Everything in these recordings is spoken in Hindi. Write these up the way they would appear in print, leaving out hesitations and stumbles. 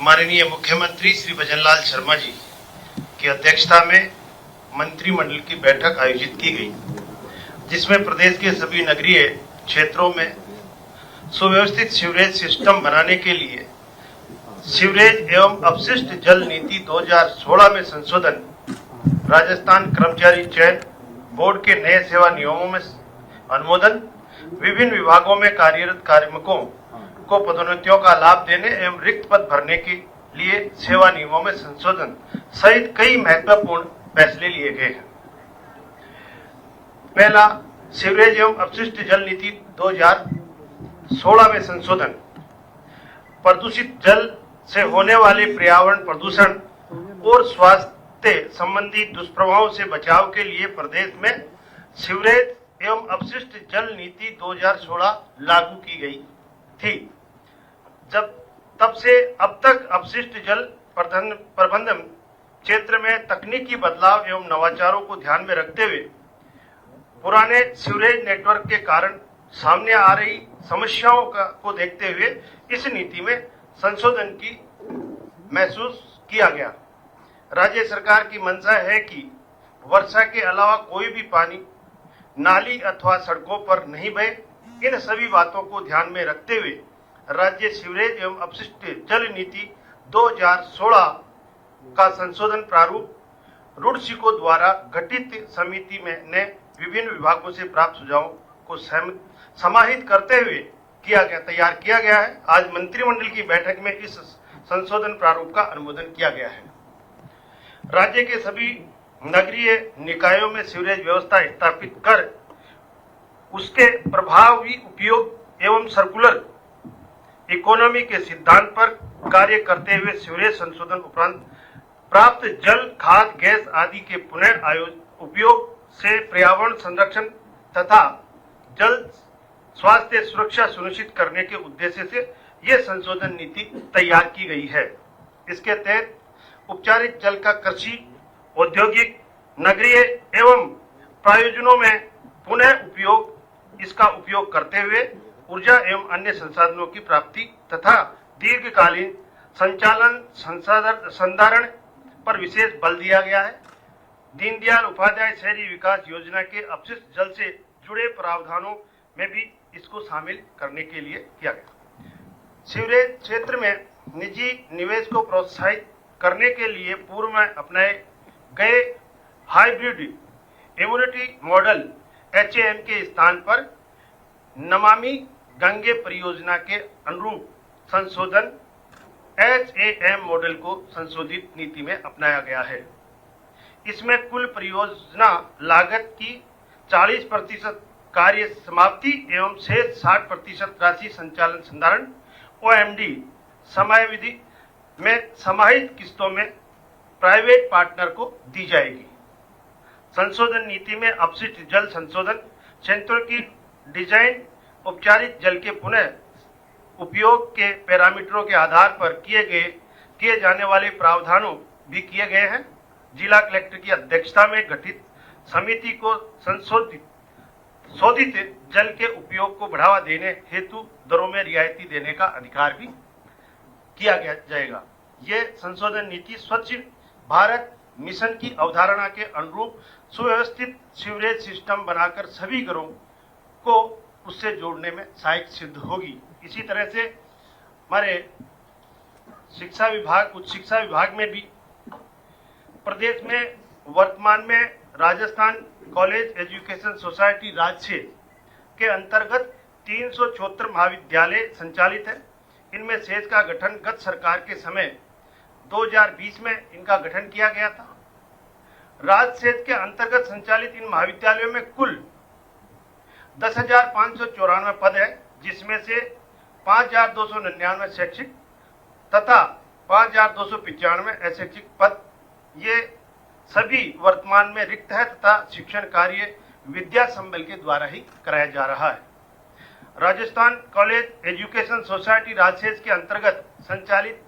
माननीय मुख्यमंत्री श्री भजनलाल शर्मा जी की अध्यक्षता में मंत्रिमंडल की बैठक आयोजित की गई, जिसमें प्रदेश के सभी नगरीय क्षेत्रों में सुव्यवस्थित सीवरेज सिस्टम बनाने के लिए सीवरेज एवं अपशिष्ट जल नीति 2016 में संशोधन, राजस्थान कर्मचारी चयन बोर्ड के नए सेवा नियमों में अनुमोदन, विभिन्न विभागों में कार्यरत कार्मिकों को पदोन्नतियों का लाभ देने एवं रिक्त पद भरने के लिए सेवा नियमों में संशोधन सहित कई महत्वपूर्ण फैसले लिए गए हैं। पहला, सीवरेज एवं अपशिष्ट जल नीति 2016 में संशोधन। प्रदूषित जल से होने वाले पर्यावरण प्रदूषण और स्वास्थ्य संबंधी दुष्प्रभावों से बचाव के लिए प्रदेश में सीवरेज एवं अपशिष्ट जल नीति 2016 लागू की गई थी। तब से अब तक अपशिष्ट जल प्रबंधन क्षेत्र में तकनीकी बदलाव एवं नवाचारों को ध्यान में रखते हुए पुराने सीवरेज नेटवर्क के कारण सामने आ रही समस्याओं को देखते हुए इस नीति में संशोधन की महसूस किया गया। राज्य सरकार की मंशा है कि वर्षा के अलावा कोई भी पानी नाली अथवा सड़कों पर नहीं बहे। इन सभी बातों को ध्यान में रखते हुए राज्य सीवरेज एवं अपशिष्ट जल नीति 2016 का संशोधन प्रारूप रुड़सिको द्वारा गठित समिति ने विभिन्न विभागों से प्राप्त सुझावों को समाहित करते हुए तैयार किया गया है। आज मंत्रिमंडल की बैठक में इस संशोधन प्रारूप का अनुमोदन किया गया है। राज्य के सभी नगरीय निकायों में सीवरेज व्यवस्था स्थापित कर उसके प्रभावी उपयोग एवं सर्कुलर इकोनॉमी के सिद्धांत पर कार्य करते हुए सीवरेज संशोधन उपरांत प्राप्त जल, खाद, गैस आदि के पुनः उपयोग से पर्यावरण संरक्षण तथा जल स्वास्थ्य सुरक्षा सुनिश्चित करने के उद्देश्य से यह संशोधन नीति तैयार की गई है। इसके तहत उपचारित जल का कृषि, औद्योगिक, नगरीय एवं प्रयोजनों में पुनः उपयोग, इसका उपयोग करते हुए ऊर्जा एवं अन्य संसाधनों की प्राप्ति तथा दीर्घकालीन संधारण पर विशेष बल दिया गया है। दीनदयाल उपाध्याय शहरी विकास योजना के अपशिष्ट जल से जुड़े प्रावधानों में भी इसको शामिल करने के लिए किया गया। सीवरेज क्षेत्र में निजी निवेश को प्रोत्साहित करने के लिए पूर्व में अपनाए गए हाइब्रिड इम्यूनिटी मॉडल HAM के स्थान पर नमामि गंगे परियोजना के अनुरूप संशोधन HAM मॉडल को संशोधित नीति में अपनाया गया है। इसमें कुल परियोजना लागत की 40% कार्य समाप्ति एवं शेष 60% राशि संचालन संधारण OMD समयावधि में समाहित किस्तों में प्राइवेट पार्टनर को दी जाएगी। संशोधन नीति में अपशिष्ट जल संशोधन संयंत्रों की डिजाइन उपचारित जल के पुनः उपयोग के पैरामीटरों के आधार पर किए जाने वाले प्रावधानों भी किए गए हैं। जिला कलेक्टर की अध्यक्षता में गठित समिति को शोधित जल के उपयोग को बढ़ावा देने हेतु दरों में रियायती देने का अधिकार भी किया जाएगा। यह संशोधन नीति स्वच्छ भारत मिशन की अवधारणा के अनुरूप सुव्यवस्थित सीवरेज सिस्टम बनाकर सभी घरों को उससे जोड़ने में सहायक सिद्ध होगी। इसी तरह से हमारे शिक्षा विभाग, उच्च शिक्षा विभाग में भी प्रदेश में वर्तमान में राजस्थान कॉलेज एजुकेशन सोसाइटी राज्य के अंतर्गत 374 महाविद्यालय संचालित है। इनमें शेष का गठन गत सरकार के समय 2020 में इनका गठन किया गया था। राज्य शेष के अंतर्गत संचालित इन महाविद्यालयों में कुल 10,594 पद है, जिसमें से 5,299 शैक्षिक तथा 5,295 अशैक्षिक पद ये सभी वर्तमान में रिक्त है तथा शिक्षण कार्य विद्या संबल के द्वारा ही कराया जा रहा है। राजस्थान कॉलेज एजुकेशन सोसाइटी राजशेष के अंतर्गत संचालित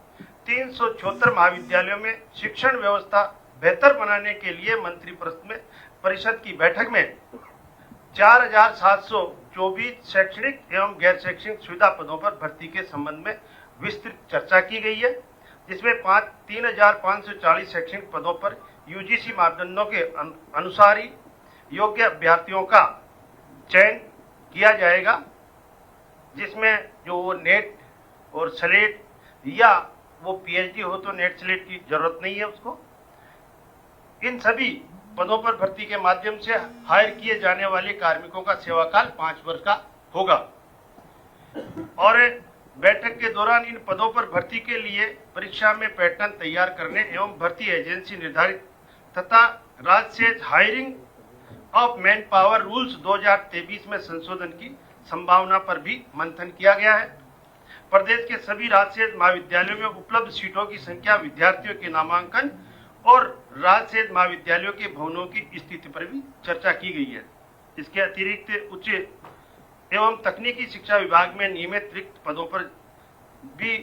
374 महाविद्यालयों में शिक्षण व्यवस्था बेहतर बनाने के लिए मंत्री परिषद की बैठक में 4,724 शैक्षणिक एवं गैर शैक्षणिक सुविधा पदों पर भर्ती के संबंध में विस्तृत चर्चा की गई है जिसमें 3,540 शैक्षणिक पदों पर यूजीसी मापदंडों के अनुसार ही योग्य अभ्यर्थियों का चयन किया जाएगा, जिसमें जो वो नेट और स्लेट या वो पीएचडी हो तो नेट स्लेट की जरूरत नहीं है उसको। इन सभी पदों पर भर्ती के माध्यम से हायर किए जाने वाले कार्मिकों का सेवाकाल 5 वर्ष का होगा और बैठक के दौरान इन पदों पर भर्ती के लिए परीक्षा में पैटर्न तैयार करने एवं भर्ती एजेंसी निर्धारित तथा राज्य से hiring of man power rules 2023 में संशोधन की संभावना पर भी मंथन किया गया है। प्रदेश के सभी राजकीय महाविद्यालयों में उपलब्ध सीटों की संख्या, विद्यार्थियों के नामांकन और राजकीय महाविद्यालयों के भवनों की स्थिति पर भी चर्चा की गई है। इसके अतिरिक्त उच्च एवं तकनीकी शिक्षा विभाग में नियमित रिक्त पदों पर भी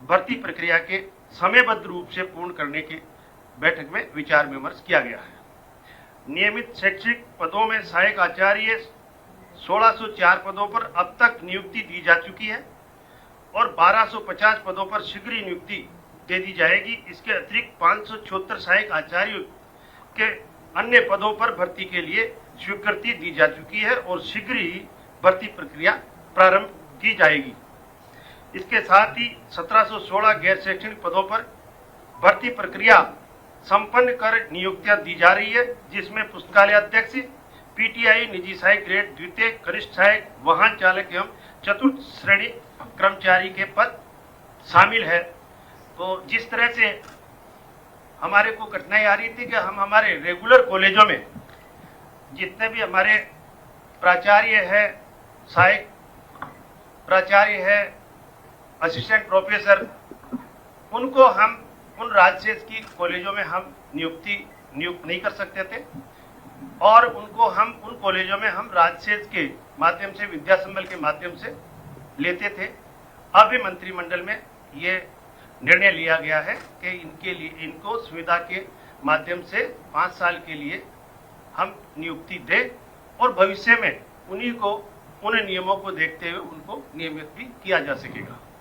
भर्ती प्रक्रिया के समयबद्ध रूप से पूर्ण करने की बैठक में विचार विमर्श किया गया है। नियमित शैक्षिक पदों में सहायक आचार्य 1604 पदों पर अब तक नियुक्ति दी जा चुकी है और 1250 पदों पर शीघ्र ही नियुक्ति दे दी जाएगी। इसके अतिरिक्त 576 सहायक आचार्यों के अन्य पदों पर भर्ती के लिए स्वीकृति दी जा चुकी है और शीघ्र ही भर्ती प्रक्रिया प्रारंभ की जाएगी। इसके साथ ही 1716 गैर शैक्षणिक पदों पर भर्ती प्रक्रिया संपन्न कर नियुक्तियां दी जा रही है, जिसमें पुस्तकालय अध्यक्ष, पीटीआई, निजी सहायक ग्रेड द्वितीय, कनिष्ठ सहायक, वाहन चालक एवं चतुर्थ श्रेणी कर्मचारी के पद शामिल है। तो जिस तरह से हमारे को कठिनाई आ रही थी कि हम हमारे रेगुलर कॉलेजों में जितने भी हमारे प्राचार्य है, सहायक प्राचार्य है, असिस्टेंट प्रोफेसर, उनको हम उन राज्य की कॉलेजों में हम नियुक्त नहीं कर सकते थे और उनको हम उन कॉलेजों में हम राज्य के माध्यम से, विद्या संबल के माध्यम से लेते थे। अभी मंत्रिमंडल में ये निर्णय लिया गया है कि इनके लिए इनको सुविधा के माध्यम से 5 साल के लिए हम नियुक्ति दें और भविष्य में उन्हीं को, उन नियमों को देखते हुए उनको नियमित भी किया जा सकेगा।